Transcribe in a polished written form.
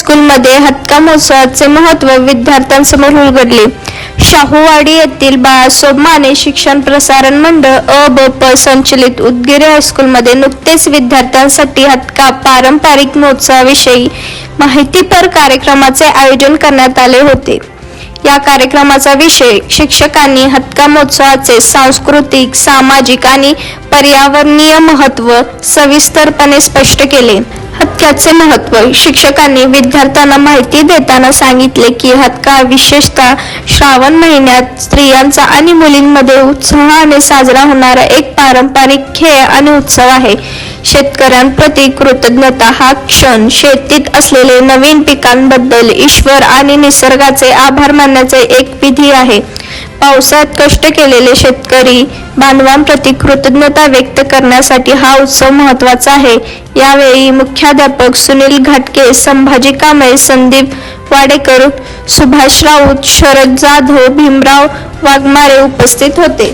हायस्कूलमध्ये हातका महोत्सवाचे महत्त्व विद्यार्थ्यांसमोर उलगडले. शाहूवाडी येथील बाळासाहेब माने शिक्षण प्रसारण मंडळ ब.प. संचलित उदगीर हायस्कूलमध्ये नुकतेच विद्यार्थ्यांसाठी हातका पारंपरिक महोत्सवाविषयी माहितीपर कार्यक्रमाचे आयोजन करण्यात आले होते. या कार्यक्रमाचा विषय शिक्षकांनी हातका महोत्सवाचे सांस्कृतिक, सामाजिक आणि पर्यावरणीय महत्त्व सविस्तरपणे स्पष्ट केले. हातक्याचे महत्त्व शिक्षकांनी विद्यार्थ्यांना माहिती देताना सांगितले की हातका विशेषतः श्रावण महिन्यात स्त्रियांचा आणि मुलींमध्ये उत्साहाने साजरा होणारा एक पारंपरिक खेळ आणि उत्सव आहे. शेतकऱ्यांप्रती कृतज्ञता हा क्षण शेतीत असलेले नवीन पिकांबद्दल ईश्वर आणि निसर्गाचे आभार मानण्याचे एक विधी आहे. पावसात कष्ट केलेले शेतकरी बांधवांप्रती कृतज्ञता व्यक्त करण्यासाठी हा उत्सव महत्त्वाचा आहे. यावेळी मुख्याध्यापक सुनील घाटके, संभाजी कांबळे, संदीप वाडेकर, सुभाष राऊत, शरद जाधव, भीमराव वाघमारे उपस्थित होते.